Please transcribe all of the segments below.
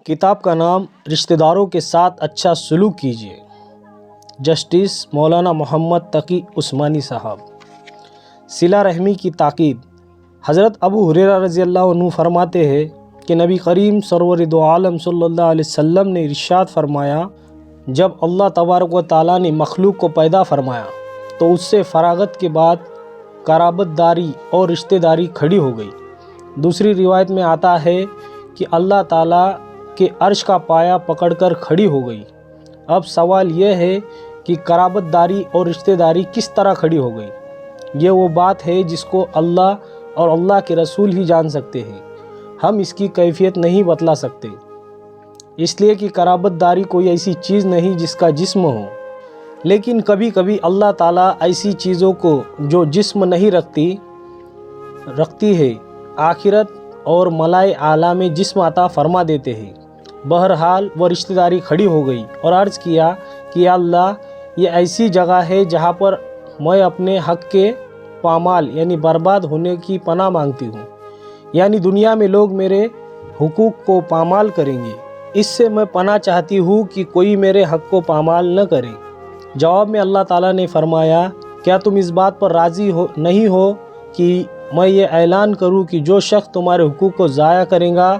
کتاب کا نام رشتہ داروں کے ساتھ اچھا سلوک کیجیے، جسٹس مولانا محمد تقی عثمانی صاحب۔ صلہ رحمی کی تاکید۔ حضرت ابو ہریرہ رضی اللہ عنہ فرماتے ہیں کہ نبی کریم سرور دو عالم صلی اللہ علیہ وسلم نے ارشاد فرمایا، جب اللہ تبارک و تعالیٰ نے مخلوق کو پیدا فرمایا تو اس سے فراغت کے بعد قرابت داری اور رشتہ داری کھڑی ہو گئی۔ دوسری روایت میں آتا ہے کہ اللہ تعالیٰ کے عرش کا پایہ پکڑ کر کھڑی ہو گئی۔ اب سوال یہ ہے کہ قرابت داری اور رشتہ داری کس طرح کھڑی ہو گئی؟ یہ وہ بات ہے جس کو اللہ اور اللہ کے رسول ہی جان سکتے ہیں، ہم اس کی کیفیت نہیں بتلا سکتے، اس لیے کہ قرابت داری کوئی ایسی چیز نہیں جس کا جسم ہو، لیکن کبھی کبھی اللہ تعالیٰ ایسی چیزوں کو جو جسم نہیں رکھتی ہے آخرت اور ملائے اعلیٰ میں جسم عطا فرما دیتے ہیں۔ بہرحال وہ رشتہ داری کھڑی ہو گئی اور عرض کیا کہ یا اللہ، یہ ایسی جگہ ہے جہاں پر میں اپنے حق کے پامال یعنی برباد ہونے کی پناہ مانگتی ہوں، یعنی دنیا میں لوگ میرے حقوق کو پامال کریں گے، اس سے میں پناہ چاہتی ہوں کہ کوئی میرے حق کو پامال نہ کرے۔ جواب میں اللہ تعالیٰ نے فرمایا، کیا تم اس بات پر راضی نہیں ہو کہ میں یہ اعلان کروں کہ جو شخص تمہارے حقوق کو ضائع کرے گا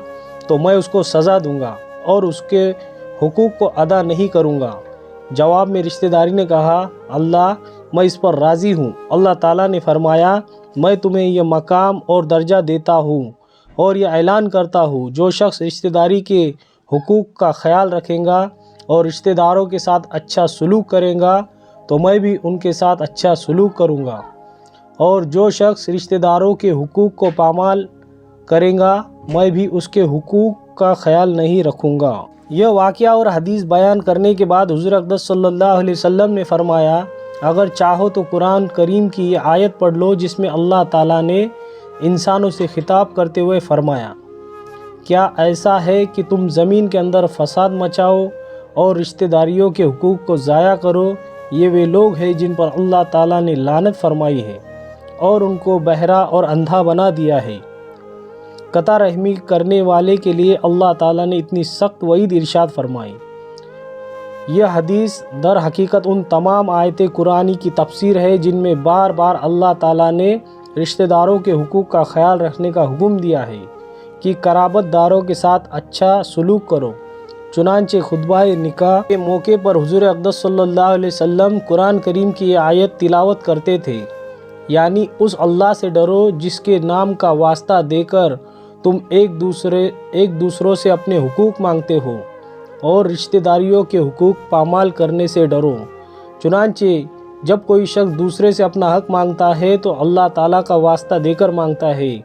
تو میں اس کو سزا دوں گا اور اس کے حقوق کو ادا نہیں کروں گا؟ جواب میں رشتہ داری نے کہا، اللہ، میں اس پر راضی ہوں۔ اللہ تعالیٰ نے فرمایا، میں تمہیں یہ مقام اور درجہ دیتا ہوں اور یہ اعلان کرتا ہوں، جو شخص رشتہ داری کے حقوق کا خیال رکھے گا اور رشتہ داروں کے ساتھ اچھا سلوک کرے گا تو میں بھی ان کے ساتھ اچھا سلوک کروں گا، اور جو شخص رشتہ داروں کے حقوق کو پامال کرے گا میں بھی اس کے حقوق کا خیال نہیں رکھوں گا۔ یہ واقعہ اور حدیث بیان کرنے کے بعد حضور اقدس صلی اللہ علیہ وسلم نے فرمایا، اگر چاہو تو قرآن کریم کی یہ آیت پڑھ لو جس میں اللہ تعالیٰ نے انسانوں سے خطاب کرتے ہوئے فرمایا، کیا ایسا ہے کہ تم زمین کے اندر فساد مچاؤ اور رشتہ داریوں کے حقوق کو ضائع کرو؟ یہ وہ لوگ ہیں جن پر اللہ تعالیٰ نے لعنت فرمائی ہے اور ان کو بہرا اور اندھا بنا دیا ہے۔ قطع رحمی کرنے والے کے لیے اللہ تعالیٰ نے اتنی سخت وعید ارشاد فرمائی۔ یہ حدیث در حقیقت ان تمام آیت قرآنی کی تفسیر ہے جن میں بار بار اللہ تعالیٰ نے رشتہ داروں کے حقوق کا خیال رکھنے کا حکم دیا ہے کہ قرابت داروں کے ساتھ اچھا سلوک کرو۔ چنانچہ خطبہ نکاح کے موقع پر حضور اقدس صلی اللہ علیہ وسلم قرآن کریم کی یہ آیت تلاوت کرتے تھے، یعنی اس اللہ سے ڈرو جس کے نام کا واسطہ دے کر تم ایک دوسروں سے اپنے حقوق مانگتے ہو، اور رشتہ داریوں کے حقوق پامال کرنے سے ڈرو۔ چنانچہ جب کوئی شخص دوسرے سے اپنا حق مانگتا ہے تو اللہ تعالیٰ کا واسطہ دے کر مانگتا ہے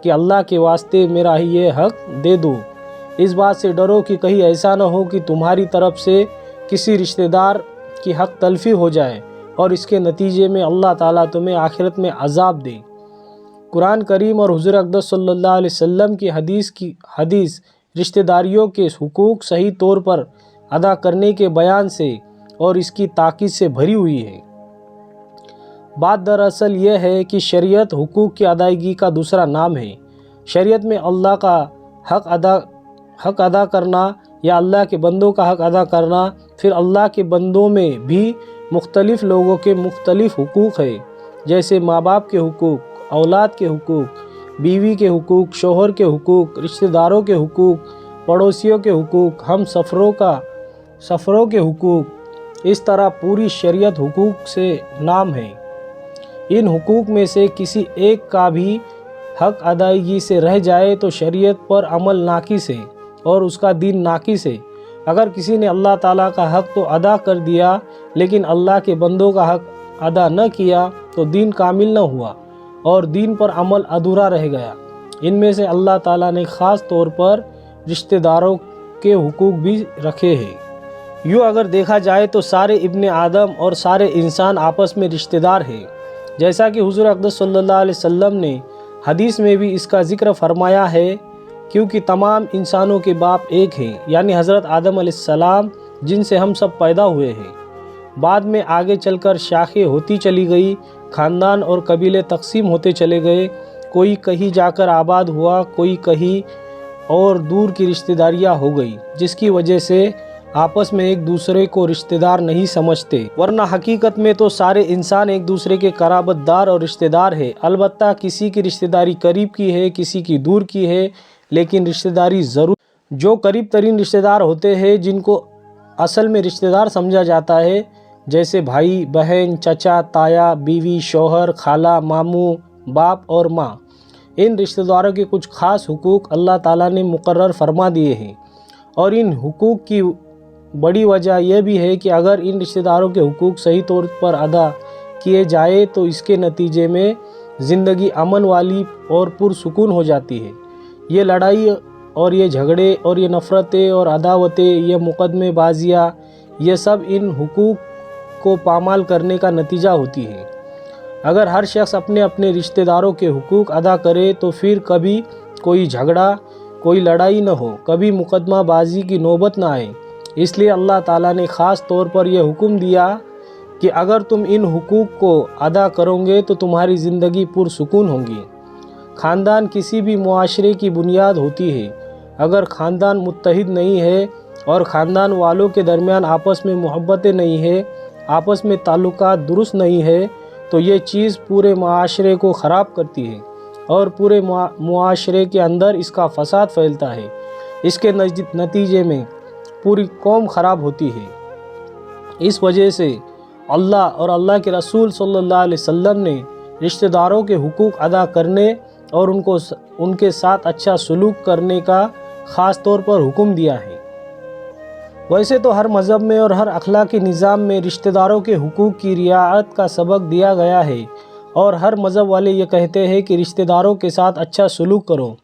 کہ اللہ کے واسطے میرا ہی یہ حق دے دو۔ اس بات سے ڈرو کہ کہیں ایسا نہ ہو کہ تمہاری طرف سے کسی رشتہ دار کی حق تلفی ہو جائے اور اس کے نتیجے میں اللہ تعالیٰ تمہیں آخرت میں عذاب دے۔ قرآن کریم اور حضور اقدس صلی اللہ علیہ وسلم کی حدیث رشتہ داریوں کے حقوق صحیح طور پر ادا کرنے کے بیان سے اور اس کی تاکید سے بھری ہوئی ہے۔ بات دراصل یہ ہے کہ شریعت حقوق کی ادائیگی کا دوسرا نام ہے۔ شریعت میں اللہ کا حق ادا کرنا یا اللہ کے بندوں کا حق ادا کرنا، پھر اللہ کے بندوں میں بھی مختلف لوگوں کے مختلف حقوق ہیں، جیسے ماں باپ کے حقوق، اولاد کے حقوق، بیوی کے حقوق، شوہر کے حقوق، رشتہ داروں کے حقوق، پڑوسیوں کے حقوق، ہم سفروں کے حقوق۔ اس طرح پوری شریعت حقوق سے نام ہے۔ ان حقوق میں سے کسی ایک کا بھی حق ادائیگی سے رہ جائے تو شریعت پر عمل ناقص ہے اور اس کا دین ناقص ہے۔ اگر کسی نے اللہ تعالیٰ کا حق تو ادا کر دیا لیکن اللہ کے بندوں کا حق ادا نہ کیا تو دین کامل نہ ہوا اور دین پر عمل ادھورا رہ گیا۔ ان میں سے اللہ تعالیٰ نے خاص طور پر رشتہ داروں کے حقوق بھی رکھے ہیں۔ یوں اگر دیکھا جائے تو سارے ابن آدم اور سارے انسان آپس میں رشتہ دار ہیں، جیسا کہ حضور اقدس صلی اللہ علیہ وسلم نے حدیث میں بھی اس کا ذکر فرمایا ہے، کیونکہ تمام انسانوں کے باپ ایک ہیں، یعنی حضرت آدم علیہ السلام، جن سے ہم سب پیدا ہوئے ہیں۔ بعد میں آگے چل کر شاخیں ہوتی چلی گئی، خاندان اور قبیلے تقسیم ہوتے چلے گئے، کوئی کہیں جا کر آباد ہوا، کوئی کہیں اور دور کی رشتہ داریاں ہو گئی، جس کی وجہ سے آپس میں ایک دوسرے کو رشتہ دار نہیں سمجھتے، ورنہ حقیقت میں تو سارے انسان ایک دوسرے کے قرابت دار اور رشتہ دار ہے۔ البتہ کسی کی رشتہ داری قریب کی ہے، کسی کی دور کی ہے، لیکن رشتہ داری ضرور۔ جو قریب ترین رشتہ دار ہوتے ہیں، جن کو اصل میں رشتہ دار سمجھا جاتا ہے، جیسے بھائی، بہن، چچا، تایا، بیوی، شوہر، خالہ، ماموں، باپ اور ماں، ان رشتہ داروں کے کچھ خاص حقوق اللہ تعالیٰ نے مقرر فرما دیے ہیں، اور ان حقوق کی بڑی وجہ یہ بھی ہے کہ اگر ان رشتہ داروں کے حقوق صحیح طور پر ادا کیے جائے تو اس کے نتیجے میں زندگی امن والی اور پرسکون ہو جاتی ہے۔ یہ لڑائی اور یہ جھگڑے اور یہ نفرتیں اور عداوتیں، یہ مقدمے بازیاں، یہ سب ان حقوق کو پامال کرنے کا نتیجہ ہوتی ہے۔ اگر ہر شخص اپنے اپنے رشتہ داروں کے حقوق ادا کرے تو پھر کبھی کوئی جھگڑا، کوئی لڑائی نہ ہو، کبھی مقدمہ بازی کی نوبت نہ آئے۔ اس لیے اللہ تعالیٰ نے خاص طور پر یہ حکم دیا کہ اگر تم ان حقوق کو ادا کرو گے تو تمہاری زندگی پرسکون ہوگی۔ خاندان کسی بھی معاشرے کی بنیاد ہوتی ہے۔ اگر خاندان متحد نہیں ہے اور خاندان والوں کے درمیان آپس میں محبتیں نہیں ہے، آپس میں تعلقات درست نہیں ہے، تو یہ چیز پورے معاشرے کو خراب کرتی ہے اور پورے معاشرے کے اندر اس کا فساد پھیلتا ہے۔ اس کے نتیجے میں پوری قوم خراب ہوتی ہے۔ اس وجہ سے اللہ اور اللہ کے رسول صلی اللہ علیہ وسلم نے رشتہ داروں کے حقوق ادا کرنے اور ان کے ساتھ اچھا سلوک کرنے کا خاص طور پر حکم دیا ہے۔ ویسے تو ہر مذہب میں اور ہر اخلاقی نظام میں رشتہ داروں کے حقوق کی رعایت کا سبق دیا گیا ہے، اور ہر مذہب والے یہ کہتے ہیں کہ رشتہ داروں کے ساتھ اچھا سلوک کرو،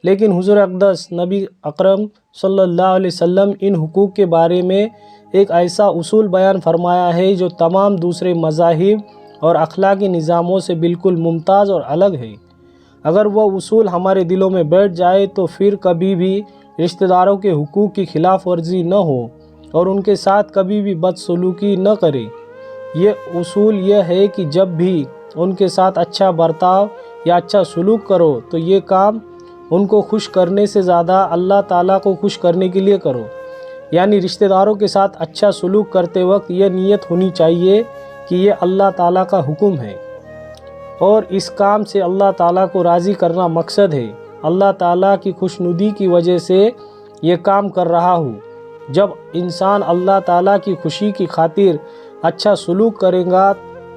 لیکن حضور اقدس نبی اکرم صلی اللہ علیہ وسلم ان حقوق کے بارے میں ایک ایسا اصول بیان فرمایا ہے جو تمام دوسرے مذاہب اور اخلاقی نظاموں سے بالکل ممتاز اور الگ ہے۔ اگر وہ اصول ہمارے دلوں میں بیٹھ جائے تو پھر کبھی بھی رشتہ داروں کے حقوق کی خلاف ورزی نہ ہو اور ان کے ساتھ کبھی بھی بدسلوکی نہ کرے۔ یہ اصول یہ ہے کہ جب بھی ان کے ساتھ اچھا برتاؤ یا اچھا سلوک کرو تو یہ کام ان کو خوش کرنے سے زیادہ اللہ تعالیٰ کو خوش کرنے کے لیے کرو۔ یعنی رشتہ داروں کے ساتھ اچھا سلوک کرتے وقت یہ نیت ہونی چاہیے کہ یہ اللہ تعالیٰ کا حکم ہے اور اس کام سے اللہ تعالیٰ کو راضی کرنا مقصد ہے۔ اللہ تعالیٰ کی خوشنودی کی وجہ سے یہ کام کر رہا ہوں۔ جب انسان اللہ تعالیٰ کی خوشی کی خاطر اچھا سلوک کرے گا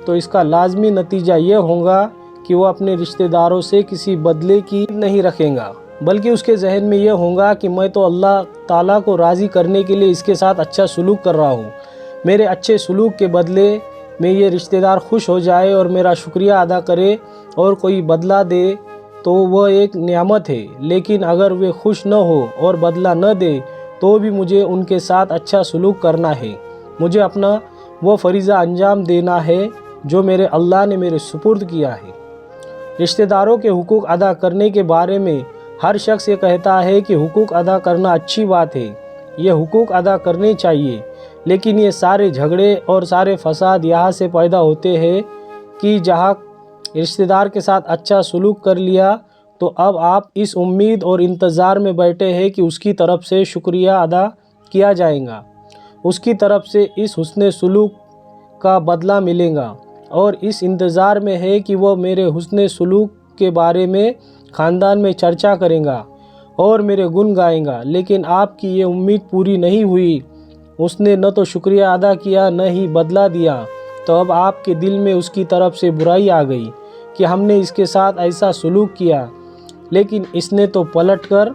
تو اس کا لازمی نتیجہ یہ ہوگا کہ وہ اپنے رشتہ داروں سے کسی بدلے کی نہیں رکھے گا، بلکہ اس کے ذہن میں یہ ہوگا کہ میں تو اللہ تعالیٰ کو راضی کرنے کے لیے اس کے ساتھ اچھا سلوک کر رہا ہوں۔ میرے اچھے سلوک کے بدلے میں یہ رشتہ دار خوش ہو جائے اور میرا شکریہ ادا کرے اور کوئی بدلہ دے تو وہ ایک نعمت ہے، لیکن اگر وہ خوش نہ ہو اور بدلہ نہ دے تو بھی مجھے ان کے ساتھ اچھا سلوک کرنا ہے۔ مجھے اپنا وہ فریضہ انجام دینا ہے جو میرے اللہ نے میرے سپرد کیا ہے۔ رشتہ داروں کے حقوق ادا کرنے کے بارے میں ہر شخص یہ کہتا ہے کہ حقوق ادا کرنا اچھی بات ہے، یہ حقوق ادا کرنے چاہیے، لیکن یہ سارے جھگڑے اور سارے فساد یہاں سے پیدا ہوتے ہیں کہ جہاں رشتہ دار کے ساتھ اچھا سلوک کر لیا تو اب آپ اس امید اور انتظار میں بیٹھے ہیں کہ اس کی طرف سے شکریہ ادا کیا جائے گا، اس کی طرف سے اس حسن سلوک کا بدلہ ملے گا، اور اس انتظار میں ہے کہ وہ میرے حسن سلوک کے بارے میں خاندان میں چرچا کرے گا اور میرے گن گائے گا۔ لیکن آپ کی یہ امید پوری نہیں ہوئی، اس نے نہ تو شکریہ ادا کیا نہ ہی بدلہ دیا، تو اب آپ کے دل میں اس کی طرف سے برائی آ گئی کہ ہم نے اس کے ساتھ ایسا سلوک کیا، لیکن اس نے تو پلٹ کر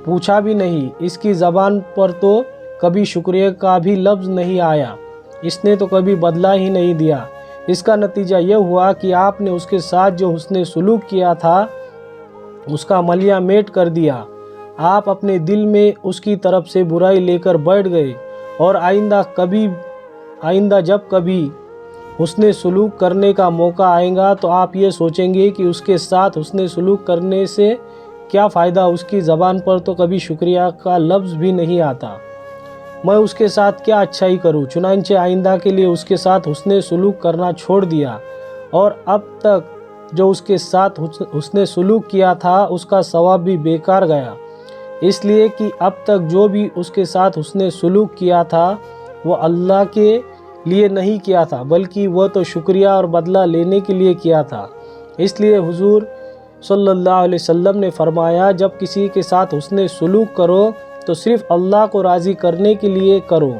پوچھا بھی نہیں، اس کی زبان پر تو کبھی شکریہ کا بھی لفظ نہیں آیا، اس نے تو کبھی بدلہ ہی نہیں دیا۔ اس کا نتیجہ یہ ہوا کہ آپ نے اس کے ساتھ جو حسن سلوک کیا تھا اس کا ملیہ میٹ کر دیا۔ آپ اپنے دل میں اس کی طرف سے برائی لے کر بیٹھ گئے، اور آئندہ جب کبھی حسن سلوک کرنے کا موقع آئے گا تو آپ یہ سوچیں گے کہ اس کے ساتھ حسن سلوک کرنے سے کیا فائدہ، اس کی زبان پر تو کبھی شکریہ کا لفظ بھی نہیں آتا، میں اس کے ساتھ کیا اچھائی کروں۔ چنانچہ آئندہ کے لیے اس کے ساتھ حسن سلوک کرنا چھوڑ دیا، اور اب تک جو اس کے ساتھ حسن سلوک کیا تھا اس کا ثواب بھی بیکار گیا۔ اس لیے کہ اب تک جو بھی اس کے ساتھ حسن سلوک کیا تھا وہ اللہ کے لیے نہیں کیا تھا، بلکہ وہ تو شکریہ اور بدلہ لینے کے لیے کیا تھا۔ اس لیے حضور صلی اللہ علیہ وسلم نے فرمایا، جب کسی کے ساتھ حسن سلوک کرو تو صرف اللہ کو راضی کرنے کے لیے کرو،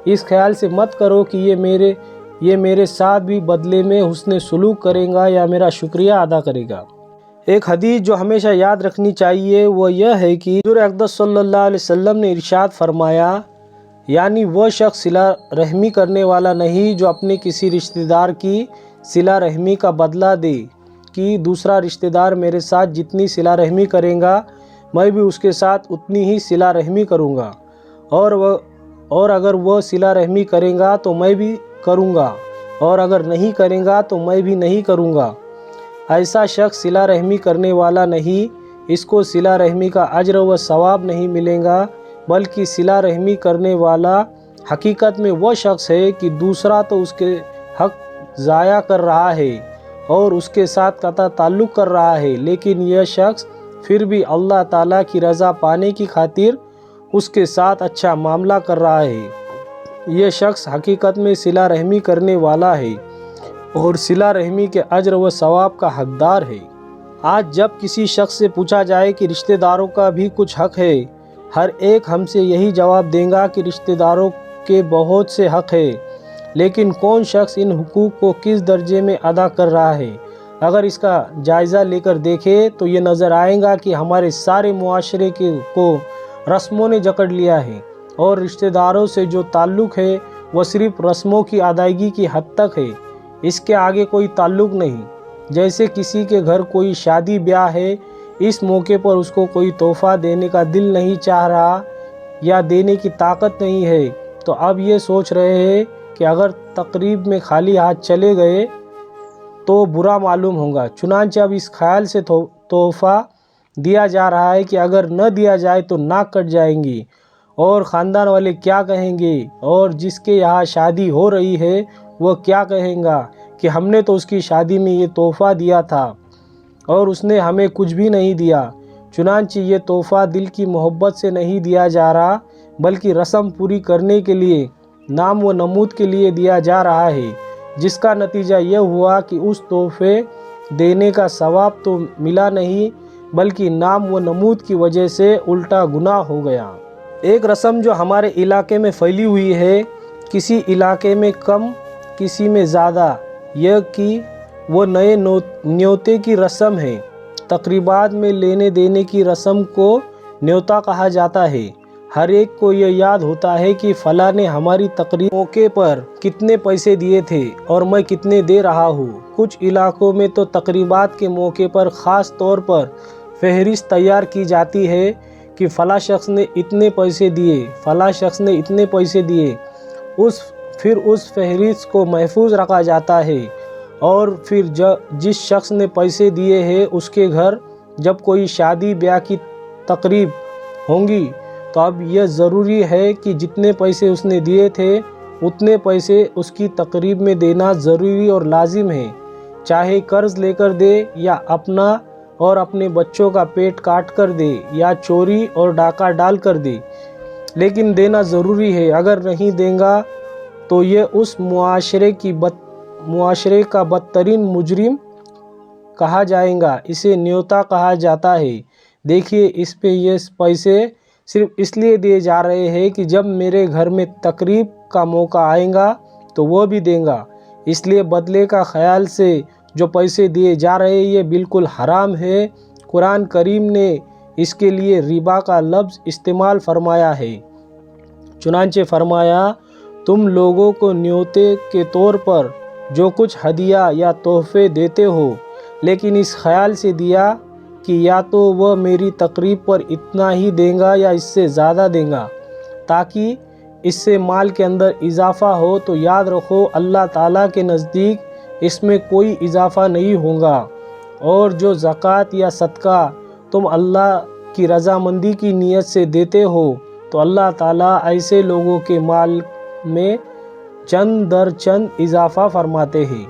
اس خیال سے مت کرو کہ یہ میرے ساتھ بھی بدلے میں حسن سلوک کرے گا یا میرا شکریہ ادا کرے گا۔ ایک حدیث جو ہمیشہ یاد رکھنی چاہیے وہ یہ ہے کہ حضور اقدس صلی اللہ علیہ وسلم نے ارشاد فرمایا، یعنی وہ شخص صلہ رحمی کرنے والا نہیں جو اپنے کسی رشتہ دار کی صلہ رحمی کا بدلہ دے کہ دوسرا رشتہ دار میرے ساتھ جتنی صلہ رحمی کرے گا میں بھی اس کے ساتھ اتنی ہی صلہ رحمی کروں گا، اور اگر وہ صلہ رحمی کرے گا تو میں بھی کروں گا، اور اگر نہیں کرے گا تو میں بھی نہیں کروں گا۔ ایسا شخص صلہ رحمی کرنے والا نہیں، اس کو صلہ رحمی کا اجر و ثواب نہیں ملے گا، بلکہ صلہ رحمی کرنے والا حقیقت میں وہ شخص ہے کہ دوسرا تو اس کے حق ضائع کر رہا ہے اور اس کے ساتھ قطع تعلق کر رہا ہے، لیکن یہ شخص پھر بھی اللہ تعالیٰ کی رضا پانے کی خاطر اس کے ساتھ اچھا معاملہ کر رہا ہے۔ یہ شخص حقیقت میں صلہ رحمی کرنے والا ہے اور صلہ رحمی کے اجر و ثواب کا حقدار ہے۔ آج جب کسی شخص سے پوچھا جائے کہ رشتہ داروں کا بھی کچھ حق ہے، ہر ایک ہم سے یہی جواب دے گا کہ رشتہ داروں کے بہت سے حق ہے، لیکن کون شخص ان حقوق کو کس درجے میں ادا کر رہا ہے؟ اگر اس کا جائزہ لے کر دیکھیں تو یہ نظر آئے گا کہ ہمارے سارے معاشرے کو رسموں نے جکڑ لیا ہے، اور رشتہ داروں سے جو تعلق ہے وہ صرف رسموں کی ادائیگی کی حد تک ہے، اس کے آگے کوئی تعلق نہیں۔ جیسے کسی کے گھر کوئی شادی بیاہ ہے، اس موقع پر اس کو کوئی تحفہ دینے کا دل نہیں چاہ رہا یا دینے کی طاقت نہیں ہے، تو اب یہ سوچ رہے ہیں کہ اگر تقریب میں خالی ہاتھ چلے گئے تو برا معلوم ہوگا، چنانچہ اب اس خیال سے تحفہ دیا جا رہا ہے کہ اگر نہ دیا جائے تو ناک کٹ جائیں گی اور خاندان والے کیا کہیں گے، اور جس کے یہاں شادی ہو رہی ہے وہ کیا کہیں گا کہ ہم نے تو اس کی شادی میں یہ تحفہ دیا تھا اور اس نے ہمیں کچھ بھی نہیں دیا۔ چنانچہ یہ تحفہ دل کی محبت سے نہیں دیا جا رہا، بلکہ رسم پوری کرنے کے لیے، نام و نمود کے لیے دیا جا رہا ہے، جس کا نتیجہ یہ ہوا کہ اس تحفے دینے کا ثواب تو ملا نہیں، بلکہ نام و نمود کی وجہ سے الٹا گناہ ہو گیا۔ ایک رسم جو ہمارے علاقے میں پھیلی ہوئی ہے، کسی علاقے میں کم کسی میں زیادہ، یہ کہ وہ نئے نیوتے کی رسم ہے۔ تقریبات میں لینے دینے کی رسم کو نیوتا کہا جاتا ہے۔ ہر ایک کو یہ یاد ہوتا ہے کہ فلاں نے ہماری تقریب موقع پر کتنے پیسے دیے تھے اور میں کتنے دے رہا ہوں۔ کچھ علاقوں میں تو تقریبات کے موقع پر خاص طور پر فہرست تیار کی جاتی ہے کہ فلاں شخص نے اتنے پیسے دیے، فلاں شخص نے اتنے پیسے دیے، پھر اس فہرست کو محفوظ رکھا جاتا ہے، اور پھر جس شخص نے پیسے دیے ہیں اس کے گھر جب کوئی شادی بیاہ کی تقریب ہوں گی تو اب یہ ضروری ہے کہ جتنے پیسے اس نے دیے تھے اتنے پیسے اس کی تقریب میں دینا ضروری اور لازم ہے، چاہے قرض لے کر دے یا اپنا اور اپنے بچوں کا پیٹ کاٹ کر دے یا چوری اور ڈاکہ ڈال کر دے، لیکن دینا ضروری ہے۔ اگر نہیں دے گا تو یہ اس معاشرے کا بدترین مجرم کہا جائے گا، اسے نیوتا کہا جاتا ہے۔ دیکھیے، اس پہ یہ پیسے صرف اس لیے دیے جا رہے ہیں کہ جب میرے گھر میں تقریب کا موقع آئے گا تو وہ بھی دیں گا، اس لیے بدلے کا خیال سے جو پیسے دیے جا رہے ہیں یہ بالکل حرام ہے۔ قرآن کریم نے اس کے لیے ربا کا لفظ استعمال فرمایا ہے، چنانچہ فرمایا، تم لوگوں کو نیوتے کے طور پر جو کچھ ہدیہ یا تحفے دیتے ہو، لیکن اس خیال سے دیا کہ یا تو وہ میری تقریب پر اتنا ہی دے گا یا اس سے زیادہ دے گا تاکہ اس سے مال کے اندر اضافہ ہو، تو یاد رکھو اللہ تعالیٰ کے نزدیک اس میں کوئی اضافہ نہیں ہوگا، اور جو زکوٰۃ یا صدقہ تم اللہ کی رضامندی کی نیت سے دیتے ہو تو اللہ تعالیٰ ایسے لوگوں کے مال میں چند در چند اضافہ فرماتے ہیں۔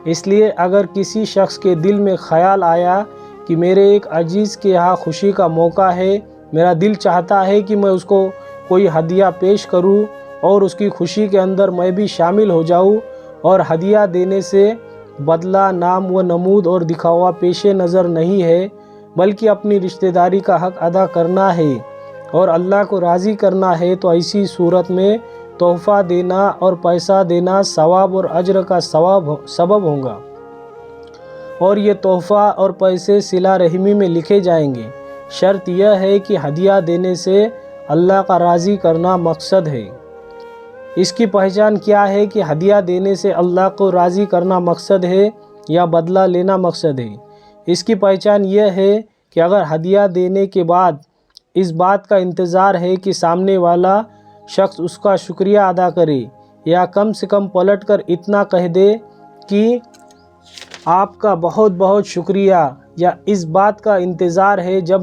اس لیے اگر کسی شخص کے دل میں خیال آیا کہ میرے ایک عزیز کے یہاں خوشی کا موقع ہے میرا دل چاہتا ہے کہ میں اس کو کوئی ہدیہ پیش کروں اور اس کی خوشی کے اندر میں بھی شامل ہو جاؤں، اور ہدیہ دینے سے بدلہ، نام و نمود اور دکھاوا پیش نظر نہیں ہے، بلکہ اپنی رشتہ داری کا حق ادا کرنا ہے اور اللہ کو راضی کرنا ہے۔ تو ایسی صورت میں تحفہ دینا اور پیسہ دینا ثواب اور اجر کا سبب ہوگا، اور یہ تحفہ اور پیسے صلہ رحمی میں لکھے جائیں گے۔ شرط یہ ہے کہ ہدیہ دینے سے اللہ کا راضی کرنا مقصد ہے۔ اس کی پہچان کیا ہے کہ ہدیہ دینے سے اللہ کو راضی کرنا مقصد ہے یا بدلہ لینا مقصد ہے؟ اس کی پہچان یہ ہے کہ اگر ہدیہ دینے کے بعد اس بات کا انتظار ہے کہ سامنے والا شخص اس کا شکریہ ادا کرے، یا کم سے کم پلٹ کر اتنا کہہ دے کہ آپ کا بہت بہت شکریہ، یا اس بات کا انتظار ہے جب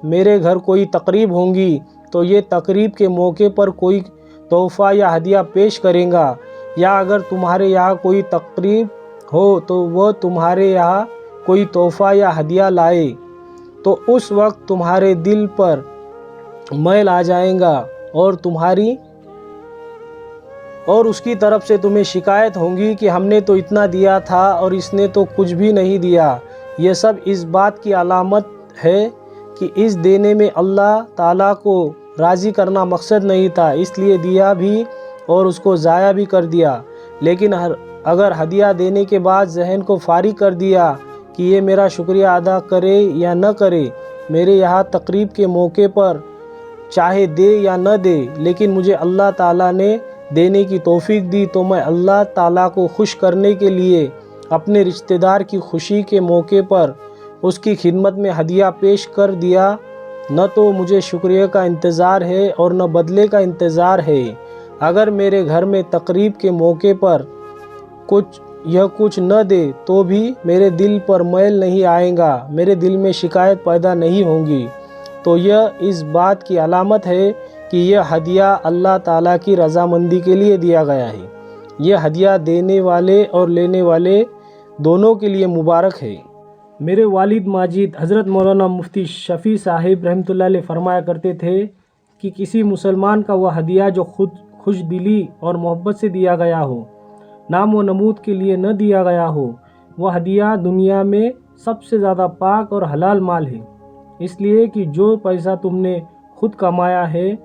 میرے گھر کوئی تقریب ہوں گی تو یہ تقریب کے موقع پر کوئی تحفہ یا ہدیہ پیش کریں گا، یا اگر تمہارے یہاں کوئی تقریب ہو تو وہ تمہارے یہاں کوئی تحفہ یا ہدیہ لائے، تو اس وقت تمہارے دل پر میل آ جائے گا اور اس کی طرف سے تمہیں شکایت ہوگی کہ ہم نے تو اتنا دیا تھا اور اس نے تو کچھ بھی نہیں دیا۔ یہ سب اس بات کی علامت ہے کہ اس دینے میں اللہ تعالیٰ کو راضی کرنا مقصد نہیں تھا، اس لیے دیا بھی اور اس کو ضائع بھی کر دیا۔ لیکن اگر ہدیہ دینے کے بعد ذہن کو فارغ کر دیا کہ یہ میرا شکریہ ادا کرے یا نہ کرے، میرے یہاں تقریب کے موقع پر چاہے دے یا نہ دے، لیکن مجھے اللہ تعالیٰ نے دینے کی توفیق دی، تو میں اللہ تعالیٰ کو خوش کرنے کے لیے اپنے رشتہ دار کی خوشی کے موقع پر اس کی خدمت میں ہدیہ پیش کر دیا۔ نہ تو مجھے شکریہ کا انتظار ہے اور نہ بدلے کا انتظار ہے۔ اگر میرے گھر میں تقریب کے موقع پر کچھ نہ دے تو بھی میرے دل پر میل نہیں آئے گا، میرے دل میں شکایت پیدا نہیں ہوگی، تو یہ اس بات کی علامت ہے کہ یہ ہدیہ اللہ تعالیٰ کی رضامندی کے لیے دیا گیا ہے۔ یہ ہدیہ دینے والے اور لینے والے دونوں کے لیے مبارک ہے۔ میرے والد ماجد حضرت مولانا مفتی شفیع صاحب رحمۃ اللہ علیہ فرمایا کرتے تھے کہ کسی مسلمان کا وہ ہدیہ جو خود خوش دلی اور محبت سے دیا گیا ہو، نام و نمود کے لیے نہ دیا گیا ہو، وہ ہدیہ دنیا میں سب سے زیادہ پاک اور حلال مال ہے، اس لیے کہ جو پیسہ تم نے خود کمایا ہے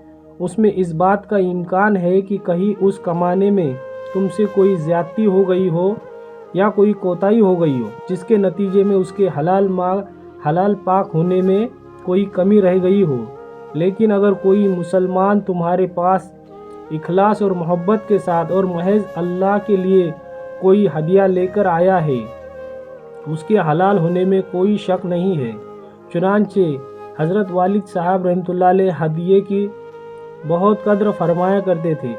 اس میں اس بات کا امکان ہے کہ کہیں اس کمانے میں تم سے کوئی زیادتی ہو گئی ہو یا کوئی کوتاہی ہو گئی ہو، جس کے نتیجے میں اس کے حلال پاک ہونے میں کوئی کمی رہ گئی ہو۔ لیکن اگر کوئی مسلمان تمہارے پاس اخلاص اور محبت کے ساتھ اور محض اللہ کے لیے کوئی ہدیہ لے کر آیا ہے، اس کے حلال ہونے میں کوئی شک نہیں ہے۔ چنانچہ حضرت والد صاحب رحمۃ اللہ علیہ ہدیے کی بہت قدر فرمایا کرتے تھے۔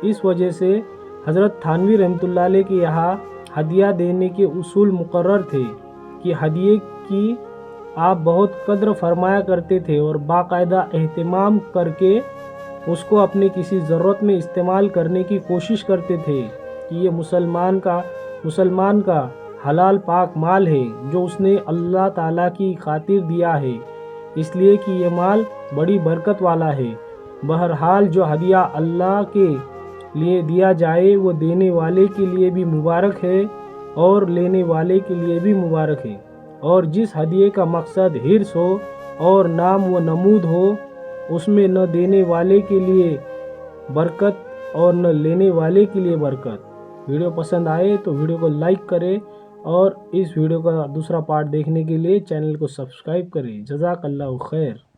اس وجہ سے حضرت تھانوی رحمۃ اللہ علیہ کے یہاں ہدیہ دینے کے اصول مقرر تھے کہ ہدیے کی آپ بہت قدر فرمایا کرتے تھے اور باقاعدہ اہتمام کر کے اس کو اپنے کسی ضرورت میں استعمال کرنے کی کوشش کرتے تھے کہ یہ مسلمان کا حلال پاک مال ہے جو اس نے اللہ تعالیٰ کی خاطر دیا ہے، اس لیے کہ یہ مال بڑی برکت والا ہے۔ بہرحال جو ہدیہ اللہ کے لیے دیا جائے وہ دینے والے کے لیے بھی مبارک ہے اور لینے والے کے لیے بھی مبارک ہے، اور جس ہدیے کا مقصد حرص ہو اور نام و نمود ہو، اس میں نہ دینے والے کے لیے برکت اور نہ لینے والے کے لیے برکت۔ ویڈیو پسند آئے تو ویڈیو کو لائک کریں اور اس ویڈیو کا دوسرا پارٹ دیکھنے کے لیے چینل کو سبسکرائب کریں۔ جزاک اللہ خیر۔